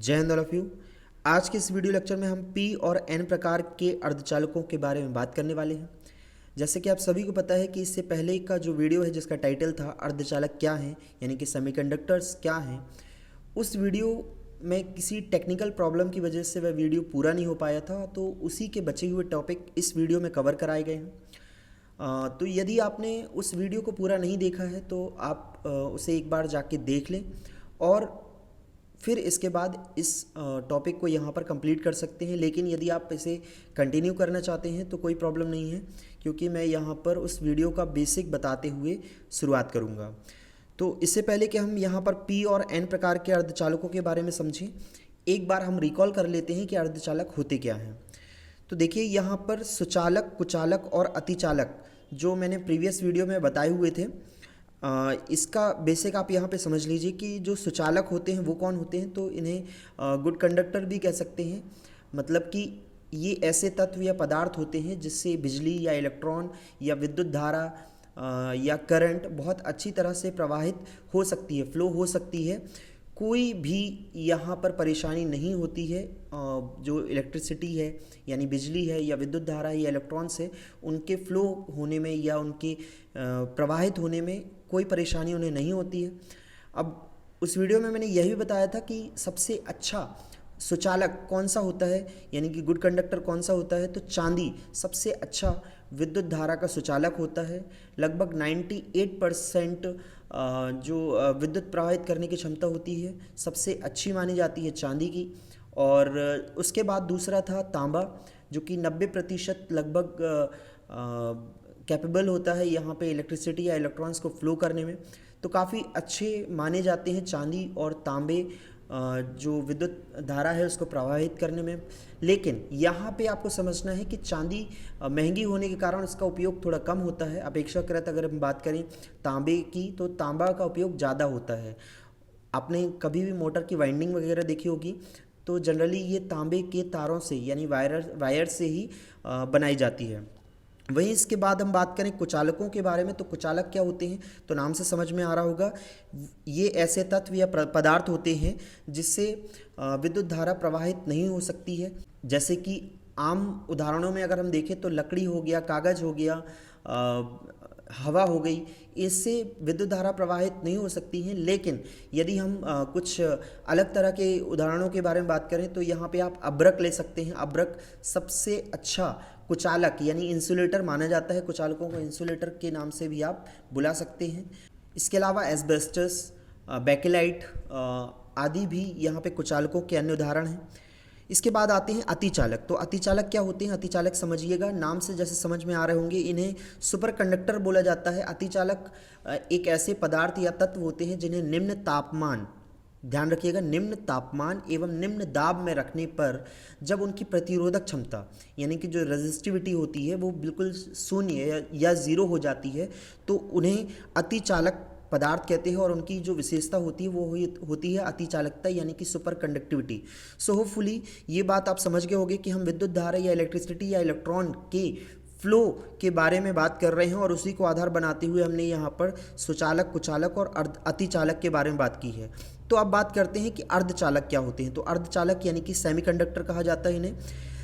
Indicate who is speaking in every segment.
Speaker 1: जय Hind all of you. आज के इस वीडियो लेक्चर में हम पी और एन प्रकार के अर्धचालकों के बारे में बात करने वाले हैं। जैसे कि आप सभी को पता है कि इससे पहले का जो वीडियो है जिसका टाइटल था अर्धचालक क्या हैं, यानी कि सेमीकंडक्टर्स क्या हैं, उस वीडियो में किसी टेक्निकल प्रॉब्लम की वजह से वह वीडियो पूरा नहीं हो पाया था, तो उसी के बचे हुए टॉपिक इस वीडियो में कवर कराए गए हैं। तो यदि आपने उस वीडियो को पूरा नहीं देखा है तो आप उसे एक बार जाके देख लें और फिर इसके बाद इस टॉपिक को यहाँ पर कंप्लीट कर सकते हैं। लेकिन यदि आप इसे कंटिन्यू करना चाहते हैं तो कोई प्रॉब्लम नहीं है, क्योंकि मैं यहाँ पर उस वीडियो का बेसिक बताते हुए शुरुआत करूँगा। तो इससे पहले कि हम यहाँ पर पी और एन प्रकार के अर्धचालकों के बारे में समझें, एक बार हम रिकॉल कर लेते हैं कि अर्धचालक होते क्या हैं। तो देखिए यहाँ पर सुचालक, कुचालक और अतिचालक जो मैंने प्रीवियस वीडियो में बताए हुए थे, इसका बेसिक आप यहाँ पे समझ लीजिए कि जो सुचालक होते हैं वो कौन होते हैं। तो इन्हें गुड कंडक्टर भी कह सकते हैं। मतलब कि ये ऐसे तत्व या पदार्थ होते हैं जिससे बिजली या इलेक्ट्रॉन या विद्युत धारा या करंट बहुत अच्छी तरह से प्रवाहित हो सकती है, फ्लो हो सकती है। कोई भी यहाँ पर परेशानी नहीं होती है। जो इलेक्ट्रिसिटी है यानी बिजली है या विद्युत धारा है या इलेक्ट्रॉन्स है, उनके फ्लो होने में या उनके प्रवाहित होने में कोई परेशानी उन्हें नहीं होती है। अब उस वीडियो में मैंने यह भी बताया था कि सबसे अच्छा सुचालक कौन सा होता है, यानी कि गुड कंडक्टर कौन सा होता है। तो चांदी सबसे अच्छा विद्युत धारा का सुचालक होता है। लगभग 98% जो विद्युत प्रवाहित करने की क्षमता होती है सबसे अच्छी मानी जाती है चांदी की। और उसके बाद दूसरा था तांबा, जो कि 90% लगभग कैपेबल होता है यहाँ पे इलेक्ट्रिसिटी या इलेक्ट्रॉन्स को फ्लो करने में। तो काफ़ी अच्छे माने जाते हैं चांदी और तांबे जो विद्युत धारा है उसको प्रवाहित करने में। लेकिन यहाँ पे आपको समझना है कि चांदी महंगी होने के कारण उसका उपयोग थोड़ा कम होता है अपेक्षाकृत। अगर हम बात करें तांबे की तो तांबा का उपयोग ज़्यादा होता है। आपने कभी भी मोटर की वाइंडिंग वगैरह देखी होगी तो जनरली ये तांबे के तारों से यानी वायर से ही बनाई जाती है। वहीं इसके बाद हम बात करें कुचालकों के बारे में, तो कुचालक क्या होते हैं, तो नाम से समझ में आ रहा होगा, ये ऐसे तत्व या पदार्थ होते हैं जिससे विद्युत धारा प्रवाहित नहीं हो सकती है। जैसे कि आम उदाहरणों में अगर हम देखें तो लकड़ी हो गया, कागज़ हो गया, हवा हो गई, इससे विद्युत धारा प्रवाहित नहीं हो सकती हैं। लेकिन यदि हम कुछ अलग तरह के उदाहरणों के बारे में बात करें तो यहाँ पे आप अब्रक ले सकते हैं। अब्रक सबसे अच्छा कुचालक यानी इंसुलेटर माना जाता है। कुचालकों को इंसुलेटर के नाम से भी आप बुला सकते हैं। इसके अलावा एस्बेस्टस, बेकेलाइट आदि भी यहाँ पे कुचालकों के अन्य उदाहरण हैं। इसके बाद आते हैं अतिचालक। तो अतिचालक क्या होते हैं, अतिचालक समझिएगा, नाम से जैसे समझ में आ रहे होंगे, इन्हें सुपर कंडक्टर बोला जाता है। अतिचालक एक ऐसे पदार्थ या तत्व होते हैं जिन्हें निम्न तापमान, ध्यान रखिएगा, निम्न तापमान एवं निम्न दाब में रखने पर जब उनकी प्रतिरोधक क्षमता यानी कि जो रेजिस्टिविटी होती है वो बिल्कुल शून्य या ज़ीरो हो जाती है, तो उन्हें अतिचालक पदार्थ कहते हैं। और उनकी जो विशेषता होती है वो होती है अतिचालकता यानी कि सुपर कंडक्टिविटी। सो होपफुली ये बात आप समझ गए होंगे कि हम विद्युत धारा या इलेक्ट्रिसिटी या इलेक्ट्रॉन के फ्लो के बारे में बात कर रहे हैं और उसी को आधार बनाते हुए हमने यहाँ पर सुचालक, कुचालक और अतिचालक के बारे में बात की है। तो अब बात करते हैं कि अर्धचालक क्या होते हैं। तो अर्धचालक यानी कि सेमीकंडक्टर कहा जाता है इन्हें।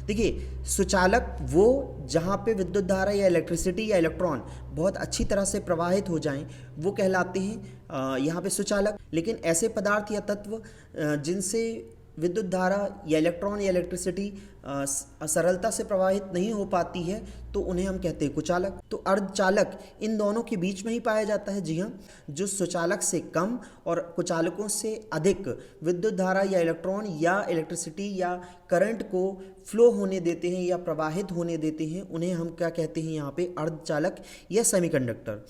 Speaker 1: देखिए, सुचालक वो जहाँ पे विद्युत धारा या इलेक्ट्रिसिटी या इलेक्ट्रॉन बहुत अच्छी तरह से प्रवाहित हो जाएं वो कहलाते हैं यहाँ पे सुचालक। लेकिन ऐसे पदार्थ या तत्व जिनसे विद्युत धारा या इलेक्ट्रॉन या इलेक्ट्रिसिटी सरलता से प्रवाहित नहीं हो पाती है तो उन्हें हम कहते हैं कुचालक। तो अर्धचालक इन दोनों के बीच में ही पाया जाता है। जी हाँ, जो सुचालक से कम और कुचालकों से अधिक विद्युत धारा या इलेक्ट्रॉन या इलेक्ट्रिसिटी या करंट को फ्लो होने देते हैं या प्रवाहित होने देते हैं, उन्हें हम क्या कहते हैं यहाँ पे, अर्धचालक या सेमीकंडक्टर।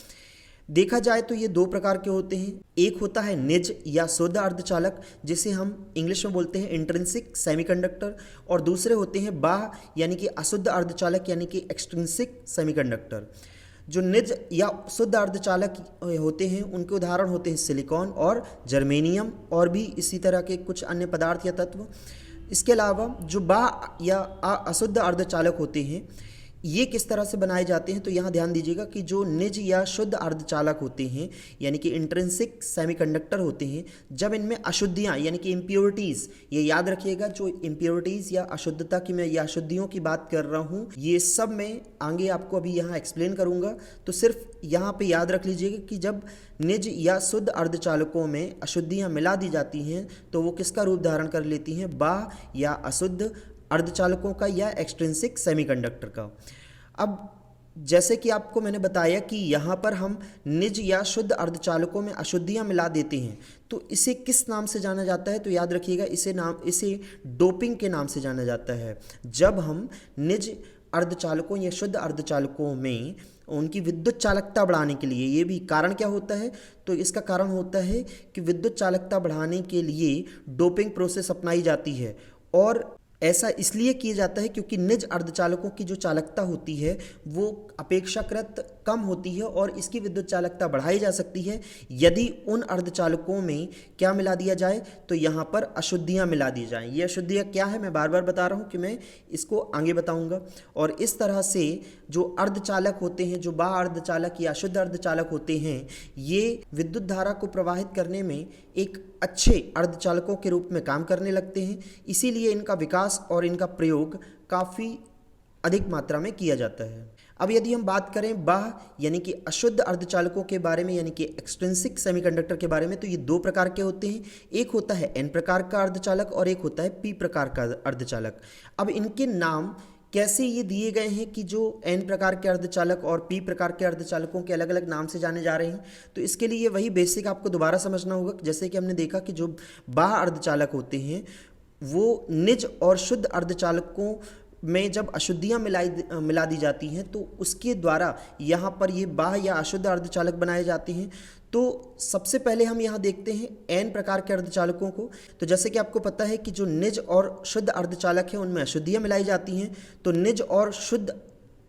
Speaker 1: देखा जाए तो ये दो प्रकार के होते हैं। एक होता है निज या शुद्ध अर्धचालक, जिसे हम इंग्लिश में बोलते हैं इंट्रिंसिक सेमीकंडक्टर, और दूसरे होते हैं बाह्य यानी कि अशुद्ध अर्धचालक यानी कि एक्सट्रिंसिक सेमीकंडक्टर। जो निज या शुद्ध अर्धचालक होते हैं उनके उदाहरण होते हैं सिलिकॉन और जर्मेनियम और भी इसी तरह के कुछ अन्य पदार्थ या तत्व। इसके अलावा जो बाह्य या अशुद्ध अर्धचालक होते हैं ये किस तरह से बनाए जाते हैं, तो यहाँ ध्यान दीजिएगा कि जो निज या शुद्ध अर्धचालक होते हैं यानी कि इंट्रिंसिक सेमीकंडक्टर होते हैं, जब इनमें अशुद्धियाँ यानी कि इम्प्योरिटीज़, ये याद रखिएगा, जो इम्प्योरिटीज़ या अशुद्धता की मैं या अशुद्धियों की बात कर रहा हूँ, ये सब मैं आगे आपको अभी यहाँ एक्सप्लेन करूँगा। तो सिर्फ यहाँ पे याद रख लीजिएगा कि जब निज या शुद्ध अर्धचालकों में अशुद्धियाँ मिला दी जाती हैं तो वो किसका रूप धारण कर लेती हैं, बाह्य या अशुद्ध अर्धचालकों का या एक्सट्रिंसिक सेमीकंडक्टर का। अब जैसे कि आपको मैंने बताया कि यहाँ पर हम निज या शुद्ध अर्धचालकों में अशुद्धियाँ मिला देते हैं, तो इसे किस नाम से जाना जाता है, तो याद रखिएगा इसे डोपिंग के नाम से जाना जाता है। जब हम निज अर्धचालकों या शुद्ध अर्धचालकों में उनकी विद्युत चालकता बढ़ाने के लिए, ये भी कारण क्या होता है, तो इसका कारण होता है कि विद्युत चालकता बढ़ाने के लिए डोपिंग प्रोसेस अपनाई जाती है। और ऐसा इसलिए किया जाता है क्योंकि निज अर्धचालकों की जो चालकता होती है वो अपेक्षाकृत कम होती है और इसकी विद्युत चालकता बढ़ाई जा सकती है यदि उन अर्धचालकों में क्या मिला दिया जाए, तो यहाँ पर अशुद्धियाँ मिला दी जाएं। ये अशुद्धियाँ क्या है, मैं बार बार बता रहा हूँ कि मैं इसको आगे बताऊँगा। और इस तरह से जो अर्धचालक होते हैं, जो बाह्य अर्धचालक या अशुद्ध अर्धचालक होते हैं, ये विद्युत धारा को प्रवाहित करने में एक अच्छे अर्धचालकों के रूप में काम करने लगते हैं। इसीलिए इनका विकास और इनका प्रयोग काफ़ी अधिक मात्रा में किया जाता है। अब यदि हम बात करें बाह्य यानी कि अशुद्ध अर्धचालकों के बारे में, यानी कि एक्सट्रिंसिक सेमीकंडक्टर के बारे में, तो ये दो प्रकार के होते हैं। एक होता है एन प्रकार का अर्धचालक और एक होता है पी प्रकार का अर्धचालक। अब इनके नाम कैसे ये दिए गए हैं कि जो एन प्रकार के अर्धचालक और पी प्रकार के अर्धचालकों के अलग अलग नाम से जाने जा रहे हैं, तो इसके लिए वही बेसिक आपको दोबारा समझना होगा। जैसे कि हमने देखा कि जो बाह्य अर्धचालक होते हैं वो निज और शुद्ध अर्धचालकों में जब अशुद्धियाँ मिला दी जाती हैं तो उसके द्वारा यहाँ पर ये बाह्य या अशुद्ध अर्धचालक बनाए जाते हैं। तो सबसे पहले हम यहाँ देखते हैं एन प्रकार के अर्धचालकों को। तो जैसे कि आपको पता है कि जो निज और शुद्ध अर्धचालक हैं उनमें अशुद्धियाँ मिलाई जाती हैं। तो निज और शुद्ध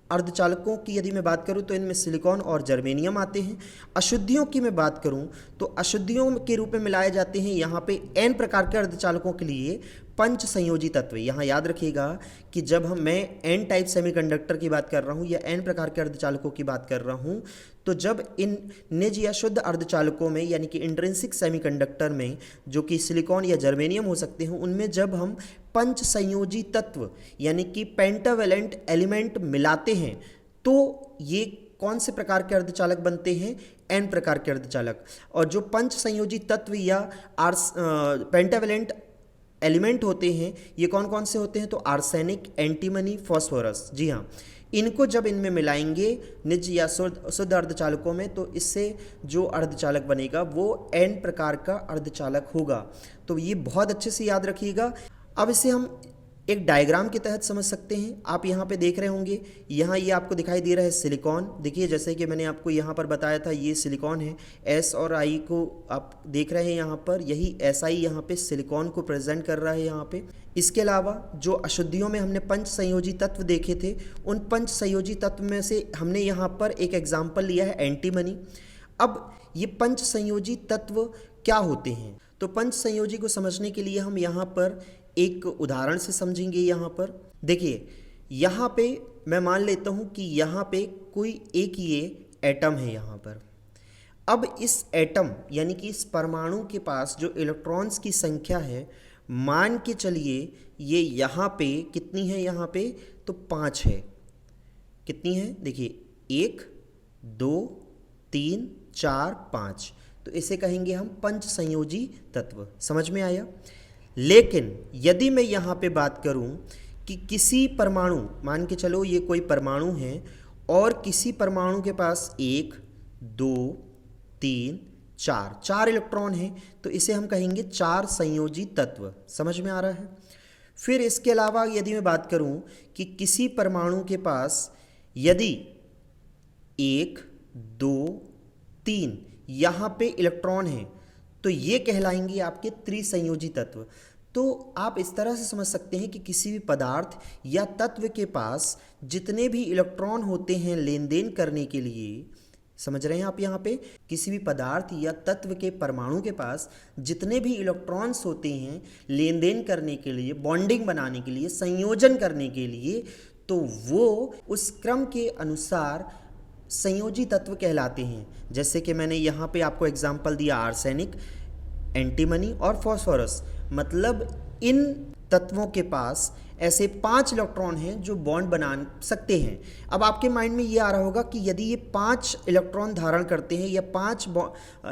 Speaker 1: अर्धचालकों की यदि मैं बात करूं तो इनमें सिलिकॉन और जर्मेनियम आते हैं। अशुद्धियों की मैं बात करूं तो अशुद्धियों के रूप में मिलाए जाते हैं यहाँ पे एन प्रकार के अर्धचालकों के लिए पंच संयोजी तत्व। यहाँ याद रखिएगा कि जब मैं एन टाइप सेमीकंडक्टर की बात कर रहा हूँ या एन प्रकार के अर्धचालकों की बात कर रहा हूँ, तो जब इन निज या शुद्ध अर्धचालकों में यानी कि इंट्रिंसिक सेमीकंडक्टर में जो कि सिलिकॉन या जर्मेनियम हो सकते हैं, उनमें जब हम पंच संयोजी तत्व यानी कि पेंटावेलेंट एलिमेंट मिलाते हैं तो ये कौन से प्रकार के अर्धचालक बनते हैं, एन प्रकार के अर्धचालक। और जो पंच संयोजी तत्व या पेंटावेलेंट एलिमेंट होते हैं ये कौन कौन से होते हैं, तो आर्सेनिक, एंटीमनी, फॉस्फोरस। जी हाँ, इनको जब इनमें मिलाएंगे निज या शुद्ध अर्धचालकों में तो इससे जो अर्धचालक बनेगा वो एन प्रकार का अर्धचालक होगा। तो ये बहुत अच्छे से याद रखिएगा। अब इसे हम एक डायग्राम के तहत समझ सकते हैं। आप यहाँ पे देख रहे होंगे, यहाँ ये आपको दिखाई दे रहा है सिलिकॉन। देखिए जैसे कि मैंने आपको यहाँ पर बताया था ये सिलिकॉन है। एस और आई को आप देख रहे हैं यहाँ पर, यही एस आई यहाँ पे सिलिकॉन को प्रेजेंट कर रहा है यहाँ पे। इसके अलावा जो अशुद्धियों में हमने पंच संयोजी तत्व देखे थे, उन पंच संयोजी तत्व में से हमने यहाँ पर एक एग्जाम्पल लिया है एंटीमनी। अब ये पंच संयोजी तत्व क्या होते हैं, तो पंच संयोजी को समझने के लिए हम यहाँ पर एक उदाहरण से समझेंगे। यहाँ पर देखिए, यहाँ पे मैं मान लेता हूँ कि यहाँ पे कोई एक ये एटम है यहाँ पर। अब इस एटम यानी कि इस परमाणु के पास जो इलेक्ट्रॉन्स की संख्या है, मान के चलिए ये यहाँ पे कितनी है, यहाँ पे तो 5 है। कितनी है, देखिए 1 2 3 4 5, तो इसे कहेंगे हम पंच संयोजी तत्व। समझ में आया। लेकिन यदि मैं यहाँ पे बात करूँ कि किसी परमाणु, मान के चलो ये कोई परमाणु है और किसी परमाणु के पास 1 2 3 4 इलेक्ट्रॉन हैं, तो इसे हम कहेंगे 4 संयोजी तत्व। समझ में आ रहा है। फिर इसके अलावा यदि मैं बात करूँ कि किसी परमाणु के पास यदि 1 2 3 यहाँ पे इलेक्ट्रॉन हैं, तो ये कहलाएंगे आपके त्रिसंयोजी तत्व। तो आप इस तरह से समझ सकते हैं कि किसी भी पदार्थ या तत्व के पास जितने भी इलेक्ट्रॉन होते हैं लेन देन करने के लिए, समझ रहे हैं आप, यहाँ पे किसी भी पदार्थ या तत्व के परमाणु के पास जितने भी इलेक्ट्रॉन्स होते हैं लेन देन करने के लिए, बॉन्डिंग बनाने के लिए, संयोजन करने के लिए, तो वो उस क्रम के अनुसार संयोजी तत्व कहलाते हैं। जैसे कि मैंने यहाँ पे आपको एग्जाम्पल दिया आर्सेनिक, एंटीमनी और फॉस्फोरस। मतलब इन तत्वों के पास ऐसे 5 इलेक्ट्रॉन हैं जो बॉन्ड बना सकते हैं। अब आपके माइंड में ये आ रहा होगा कि यदि ये 5 इलेक्ट्रॉन धारण करते हैं या 5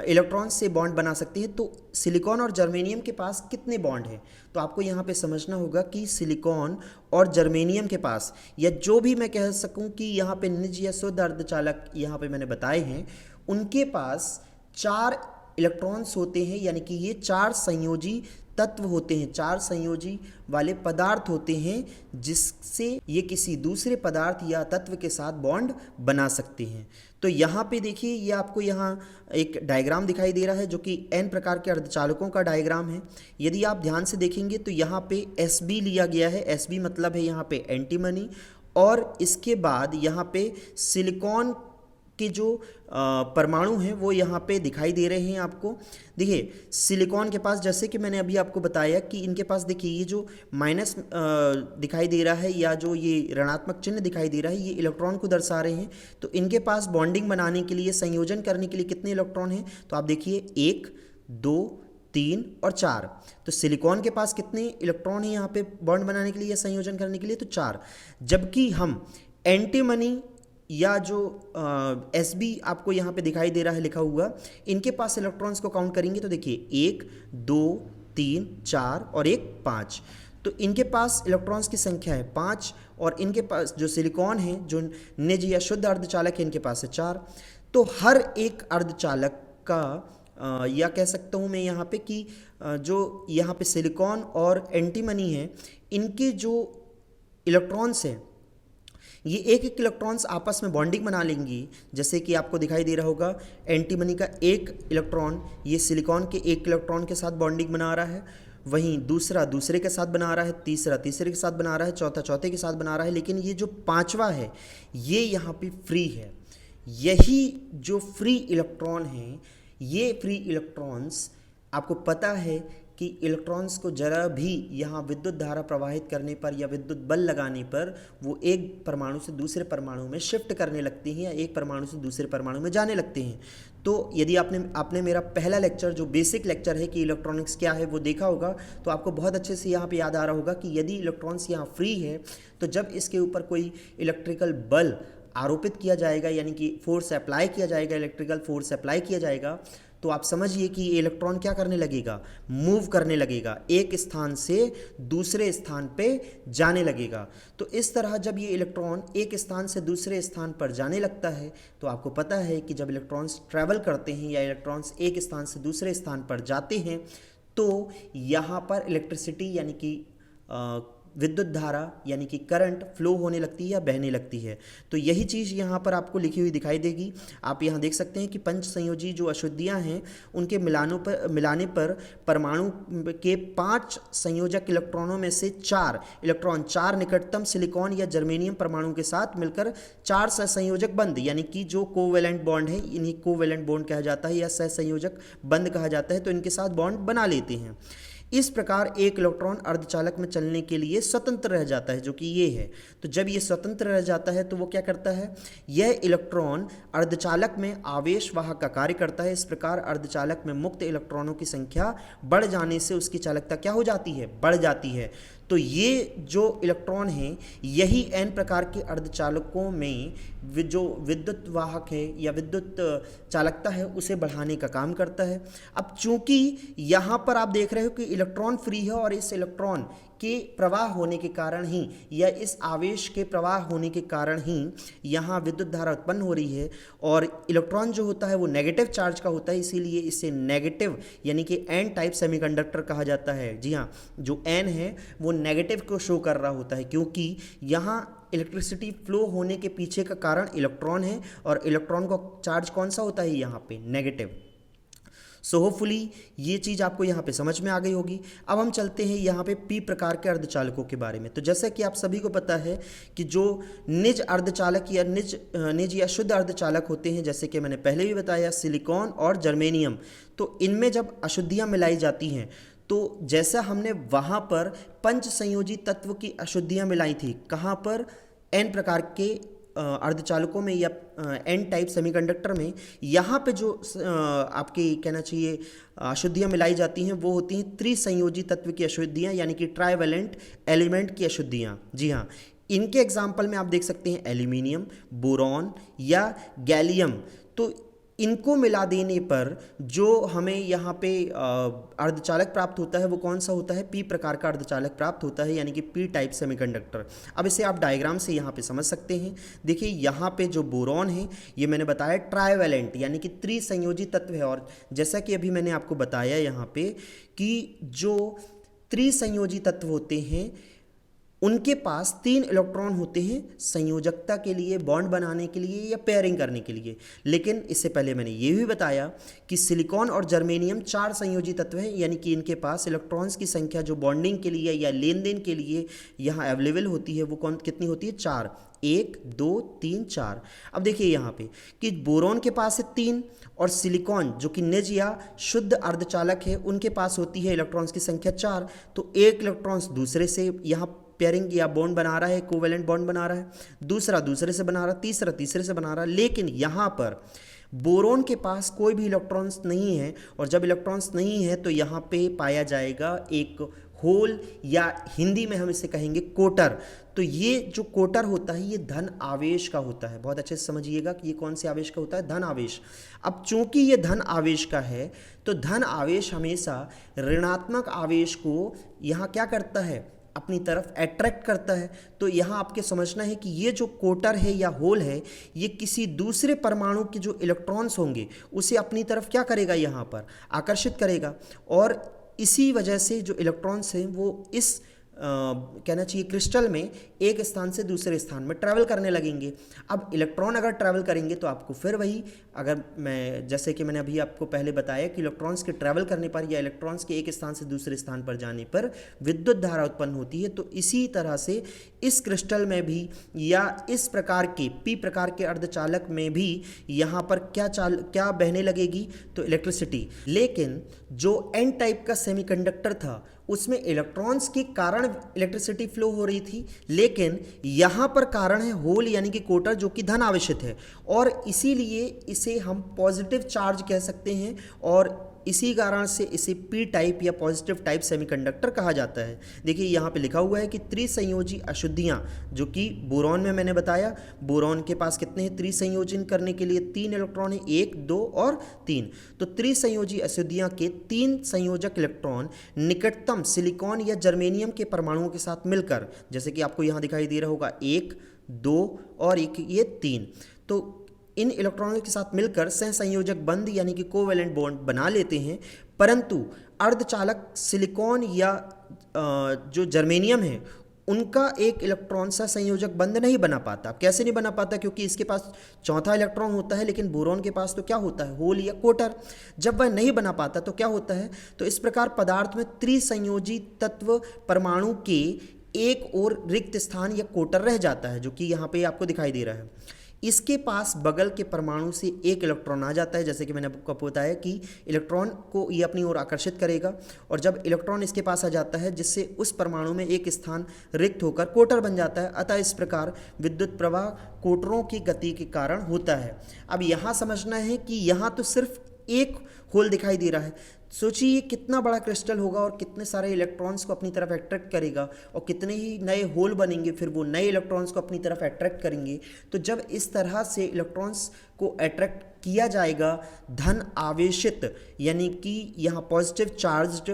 Speaker 1: इलेक्ट्रॉन से बॉन्ड बना सकते हैं तो सिलिकॉन और जर्मेनियम के पास कितने बॉन्ड हैं। तो आपको यहाँ पे समझना होगा कि सिलिकॉन और जर्मेनियम के पास, या जो भी मैं कह सकूँ कि यहाँ पे निज या शुद्ध अर्धचालक यहाँ पे मैंने बताए हैं, उनके पास 4 इलेक्ट्रॉन्स होते हैं, यानी कि ये 4 संयोजी तत्व होते हैं, 4 संयोजी वाले पदार्थ होते हैं, जिससे ये किसी दूसरे पदार्थ या तत्व के साथ बॉन्ड बना सकते हैं। तो यहाँ पे देखिए, ये आपको यहाँ एक डायग्राम दिखाई दे रहा है जो कि n प्रकार के अर्धचालकों का डायग्राम है। यदि आप ध्यान से देखेंगे तो यहाँ पे Sb लिया गया है। Sb मतलब है यहाँ पे एंटीमनी, और इसके बाद यहाँ पे सिलिकॉन के जो परमाणु हैं वो यहाँ पे दिखाई दे रहे हैं आपको। देखिए सिलिकॉन के पास, जैसे कि मैंने अभी आपको बताया कि इनके पास देखिए ये जो माइनस दिखाई दे रहा है या जो ये ऋणात्मक चिन्ह दिखाई दे रहा है, ये इलेक्ट्रॉन को दर्शा रहे हैं। तो इनके पास बॉन्डिंग बनाने के लिए, संयोजन करने के लिए कितने इलेक्ट्रॉन हैं, तो आप देखिए 1 2 3 और 4। तो सिलिकॉन के पास कितने इलेक्ट्रॉन हैं यहाँ पे बॉन्ड बनाने के लिए या संयोजन करने के लिए, तो 4। जबकि हम एंटीमनी या जो Sb आपको यहाँ पे दिखाई दे रहा है लिखा हुआ, इनके पास इलेक्ट्रॉन्स को काउंट करेंगे तो देखिए 1 2 3 4 और 1 5। तो इनके पास इलेक्ट्रॉन्स की संख्या है 5, और इनके पास जो सिलिकॉन है, जो निज या शुद्ध अर्धचालक है, इनके पास है 4। तो हर एक अर्धचालक का या कह सकता हूँ मैं यहाँ पे कि जो यहाँ पे सिलिकॉन और एंटीमनी है, इनके जो इलेक्ट्रॉन्स हैं, ये एक एक इलेक्ट्रॉन्स आपस में बॉन्डिंग बना लेंगी। जैसे कि आपको दिखाई दे रहा होगा, एंटीमनी का एक इलेक्ट्रॉन ये सिलिकॉन के एक इलेक्ट्रॉन के साथ बॉन्डिंग बना रहा है, वहीं दूसरा दूसरे के साथ बना रहा है, तीसरा तीसरे के साथ बना रहा है, चौथा चौथे के साथ बना रहा है। लेकिन ये जो 5वां है, ये यहाँ पे फ्री है। यही जो फ्री इलेक्ट्रॉन हैं, ये फ्री इलेक्ट्रॉन्स, आपको पता है कि इलेक्ट्रॉन्स को जरा भी यहाँ विद्युत धारा प्रवाहित करने पर या विद्युत बल लगाने पर वो एक परमाणु से दूसरे परमाणु में शिफ्ट करने लगते हैं या एक परमाणु से दूसरे परमाणु में जाने लगते हैं। तो यदि आपने मेरा पहला लेक्चर, जो बेसिक लेक्चर है कि इलेक्ट्रॉनिक्स क्या है, वो देखा होगा, तो आपको बहुत अच्छे से यहाँ पे याद आ रहा होगा कि यदि इलेक्ट्रॉन्स यहाँ फ्री है तो जब इसके ऊपर कोई इलेक्ट्रिकल बल आरोपित किया जाएगा, यानी कि फोर्स अप्लाई किया जाएगा, इलेक्ट्रिकल फोर्स अप्लाई किया जाएगा, तो आप समझिए कि ये इलेक्ट्रॉन क्या करने लगेगा, मूव करने लगेगा, एक स्थान से दूसरे स्थान पे जाने लगेगा। तो इस तरह जब ये इलेक्ट्रॉन एक स्थान से दूसरे स्थान पर जाने लगता है, तो आपको पता है कि जब इलेक्ट्रॉन्स ट्रैवल करते हैं या इलेक्ट्रॉन्स एक स्थान से दूसरे स्थान पर जाते हैं, तो यहाँ पर इलेक्ट्रिसिटी यानी कि विद्युत धारा यानी कि करंट फ्लो होने लगती है या बहने लगती है। तो यही चीज़ यहाँ पर आपको लिखी हुई दिखाई देगी। आप यहाँ देख सकते हैं कि पंच संयोजी जो अशुद्धियाँ हैं, उनके मिलाने पर परमाणु के 5 संयोजक इलेक्ट्रॉनों में से 4 इलेक्ट्रॉन 4 निकटतम सिलिकॉन या जर्मेनियम परमाणु के साथ मिलकर 4 सहसंयोजक बंध, यानी कि जो कोवेलेंट बॉन्ड है, इन्हीं कोवेलेंट बॉन्ड कहा जाता है या सहसंयोजक बंध कहा जाता है, तो इनके साथ बॉन्ड बना लेते हैं। इस प्रकार एक इलेक्ट्रॉन अर्धचालक में चलने के लिए स्वतंत्र रह जाता है, जो कि ये है। तो जब ये स्वतंत्र रह जाता है तो वो क्या करता है, यह इलेक्ट्रॉन अर्धचालक में आवेश वाहक का कार्य करता है। इस प्रकार अर्धचालक में मुक्त इलेक्ट्रॉनों की संख्या बढ़ जाने से उसकी चालकता क्या हो जाती है, बढ़ जाती है। तो ये जो इलेक्ट्रॉन हैं, यही n प्रकार के अर्धचालकों में जो विद्युत वाहक है या विद्युत चालकता है, उसे बढ़ाने का काम करता है। अब चूंकि यहाँ पर आप देख रहे हो कि इलेक्ट्रॉन फ्री है, और इस इलेक्ट्रॉन के प्रवाह होने के कारण ही या इस आवेश के प्रवाह होने के कारण ही यहाँ विद्युत धारा उत्पन्न हो रही है, और इलेक्ट्रॉन जो होता है वो नेगेटिव चार्ज का होता है, इसीलिए इसे नेगेटिव यानी कि एन टाइप सेमीकंडक्टर कहा जाता है। जी हाँ, जो एन है वो नेगेटिव को शो कर रहा होता है, क्योंकि यहाँ इलेक्ट्रिसिटी फ्लो होने के पीछे का कारण इलेक्ट्रॉन है, और इलेक्ट्रॉन का चार्ज कौन सा होता है यहाँ पे, नेगेटिव। सो होपफुली ये चीज़ आपको यहाँ पे समझ में आ गई होगी। अब हम चलते हैं यहाँ पे पी प्रकार के अर्धचालकों के बारे में। तो जैसा कि आप सभी को पता है कि जो निज अर्धचालक या निज या शुद्ध अर्धचालक होते हैं, जैसे कि मैंने पहले भी बताया, सिलिकॉन और जर्मेनियम, तो इनमें जब अशुद्धियाँ मिलाई जाती हैं, तो जैसा हमने वहाँ पर पंच संयोजी तत्व की अशुद्धियाँ मिलाई थी, कहाँ पर, एन प्रकार के अर्धचालकों में या एन टाइप सेमीकंडक्टर में यहाँ पे जो आपके कहना चाहिए अशुद्धियाँ मिलाई जाती हैं वो होती हैं त्रिसंयोजी तत्व की अशुद्धियाँ, यानी कि ट्राइवेलेंट एलिमेंट की अशुद्धियाँ। जी हाँ, इनके एग्जाम्पल में आप देख सकते हैं एल्यूमिनियम, बोरॉन या गैलियम। तो इनको मिला देने पर जो हमें यहाँ पे अर्धचालक प्राप्त होता है वो कौन सा होता है, पी प्रकार का अर्धचालक प्राप्त होता है, यानी कि पी टाइप सेमीकंडक्टर। अब इसे आप डायग्राम से यहाँ पे समझ सकते हैं। देखिए यहाँ पे जो बोरॉन है ये मैंने बताया ट्राइवेलेंट यानी कि त्रिसंयोजी तत्व है, और जैसा कि अभी मैंने आपको बताया यहाँ पे कि जो त्रिसंयोजी तत्व होते हैं उनके पास 3 इलेक्ट्रॉन होते हैं संयोजकता के लिए, बॉन्ड बनाने के लिए या पेयरिंग करने के लिए। लेकिन इससे पहले मैंने ये भी बताया कि सिलिकॉन और जर्मेनियम 4 संयोजी तत्व हैं, यानी कि इनके पास इलेक्ट्रॉन्स की संख्या जो बॉन्डिंग के लिए या लेन देन के लिए यहाँ अवेलेबल होती है वो कितनी होती है, 4। 1 2 3 4। अब देखिए यहाँ पे कि बोरॉन के पास है 3 और सिलिकॉन जो कि निज या शुद्ध अर्धचालक है उनके पास होती है इलेक्ट्रॉन्स की संख्या 4। तो एक इलेक्ट्रॉन्स दूसरे से यहाँ पेयरिंग या बॉन्ड बना रहा है, कोवेलेंट बॉन्ड बना रहा है, दूसरा दूसरे से बना रहा है, तीसरा तीसरे से बना रहा है। लेकिन यहाँ पर बोरॉन के पास कोई भी इलेक्ट्रॉन्स नहीं है, और जब इलेक्ट्रॉन्स नहीं है तो यहाँ पे पाया जाएगा एक होल, या हिंदी में हम इसे कहेंगे कोटर। तो ये जो कोटर होता है ये धन आवेश का होता है। बहुत अच्छे से समझिएगा कि ये कौन से आवेश का होता है, धन आवेश। अब चूंकि ये धन आवेश का है तो धन आवेश हमेशा ऋणात्मक आवेश को यहाँ क्या करता है, अपनी तरफ अट्रैक्ट करता है। तो यहाँ आपके समझना है कि ये जो कोटर है या होल है ये किसी दूसरे परमाणु के जो इलेक्ट्रॉन्स होंगे उसे अपनी तरफ क्या करेगा, यहाँ पर आकर्षित करेगा, और इसी वजह से जो इलेक्ट्रॉन्स हैं वो इस कहना चाहिए क्रिस्टल में एक स्थान से दूसरे स्थान में ट्रैवल करने लगेंगे। अब इलेक्ट्रॉन अगर ट्रैवल करेंगे तो आपको फिर वही, अगर मैं जैसे कि मैंने अभी आपको पहले बताया कि इलेक्ट्रॉन्स के ट्रैवल करने पर या इलेक्ट्रॉन्स के एक स्थान से दूसरे स्थान पर जाने पर विद्युत धारा उत्पन्न होती है। तो इसी तरह से इस क्रिस्टल में भी या इस प्रकार के पी प्रकार के अर्धचालक में भी यहाँ पर क्या बहने लगेगी, तो इलेक्ट्रिसिटी। लेकिन जो एन टाइप का सेमीकंडक्टर था उसमें इलेक्ट्रॉन्स के कारण इलेक्ट्रिसिटी फ्लो हो रही थी, लेकिन यहाँ पर कारण है होल यानी कि कोटर जो कि धन आवेशित है, और इसीलिए इसे हम पॉजिटिव चार्ज कह सकते हैं, और इसी कारण से इसे पी टाइप या पॉजिटिव टाइप सेमीकंडक्टर कहा जाता है। देखिए यहाँ पे लिखा हुआ है कि त्रिसंयोजी अशुद्धियाँ, जो कि बोरॉन में मैंने बताया, बोरॉन के पास कितने हैं, त्रिसंयोजन करने के लिए 3 इलेक्ट्रॉन है, 1 2 और 3। तो त्रिसंयोजी अशुद्धियाँ के 3 संयोजक इलेक्ट्रॉन निकटतम सिलिकॉन या जर्मेनियम के परमाणुओं के साथ मिलकर, जैसे कि आपको यहाँ दिखाई दे रहा होगा 1 2 और 1 ये 3, तो इन इलेक्ट्रॉनों के साथ मिलकर सहसंयोजक बंध यानी कि कोवेलेंट बॉन्ड बना लेते हैं। परंतु अर्धचालक सिलिकॉन या जो जर्मेनियम है उनका एक इलेक्ट्रॉन सहसंयोजक बंध नहीं बना पाता। कैसे नहीं बना पाता, क्योंकि इसके पास चौथा इलेक्ट्रॉन होता है, लेकिन बोरॉन के पास तो क्या होता है, होल या कोटर। जब वह नहीं बना पाता तो क्या होता है, तो इस प्रकार पदार्थ में त्रिसंयोजी तत्व परमाणु के एक और रिक्त स्थान या कोटर रह जाता है, जो कि यहाँ पे आपको दिखाई दे रहा है। इसके पास बगल के परमाणु से एक इलेक्ट्रॉन आ जाता है, जैसे कि मैंने आपको बताया कि इलेक्ट्रॉन को ये अपनी ओर आकर्षित करेगा, और जब इलेक्ट्रॉन इसके पास आ जाता है जिससे उस परमाणु में एक स्थान रिक्त होकर कोटर बन जाता है। अतः इस प्रकार विद्युत प्रवाह कोटरों की गति के कारण होता है। अब यहाँ समझना है कि यहाँ तो सिर्फ एक होल दिखाई दे रहा है, सोचिए कितना बड़ा क्रिस्टल होगा और कितने सारे इलेक्ट्रॉन्स को अपनी तरफ अट्रैक्ट करेगा, और कितने ही नए होल बनेंगे, फिर वो नए इलेक्ट्रॉन्स को अपनी तरफ अट्रैक्ट करेंगे। तो जब इस तरह से इलेक्ट्रॉन्स को अट्रैक्ट किया जाएगा धन आवेशित यानी कि यहाँ पॉजिटिव चार्ज्ड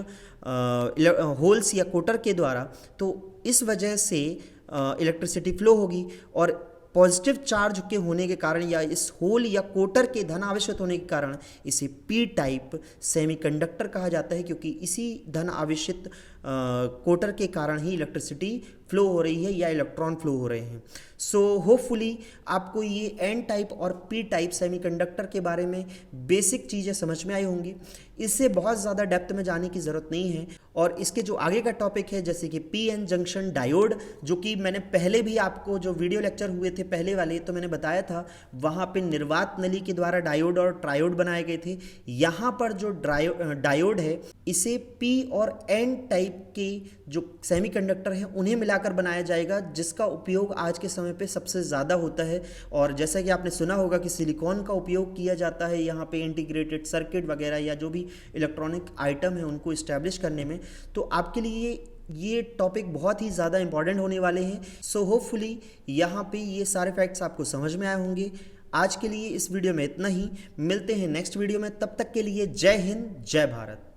Speaker 1: होल्स या कोटर के द्वारा, तो इस वजह से इलेक्ट्रिसिटी फ्लो होगी, और पॉजिटिव चार्ज के होने के कारण या इस होल या कोटर के धन आवेशित होने के कारण इसे पी टाइप सेमीकंडक्टर कहा जाता है, क्योंकि इसी धन आवेशित कोटर के कारण ही इलेक्ट्रिसिटी फ्लो हो रही है या इलेक्ट्रॉन फ्लो हो रहे हैं। सो होपफुली आपको ये एन टाइप और पी टाइप सेमीकंडक्टर के बारे में बेसिक चीज़ें समझ में आई होंगी। इससे बहुत ज़्यादा डेप्थ में जाने की ज़रूरत नहीं है, और इसके जो आगे का टॉपिक है जैसे कि पी एन जंक्शन डायोड, जो कि मैंने पहले भी आपको जो वीडियो लेक्चर हुए थे पहले वाले, तो मैंने बताया था वहाँ पे निर्वात नली के द्वारा डायोड और ट्रायोड बनाए गए थे। यहाँ पर जो डायोड है इसे पी और एन टाइप के जो सेमीकंडक्टर हैं उन्हें मिलाकर बनाया जाएगा, जिसका उपयोग आज के समय पे सबसे ज़्यादा होता है। और जैसा कि आपने सुना होगा कि सिलिकॉन का उपयोग किया जाता है यहाँ पे इंटीग्रेटेड सर्किट वगैरह या जो भी इलेक्ट्रॉनिक आइटम है उनको इस्टेब्लिश करने में। तो आपके लिए ये टॉपिक बहुत ही ज़्यादा इंपॉर्टेंट होने वाले हैं। सो होपफुली यहाँ पे ये सारे फैक्ट्स आपको समझ में आए होंगे। आज के लिए इस वीडियो में इतना ही, मिलते हैं नेक्स्ट वीडियो में, तब तक के लिए जय हिंद जय भारत।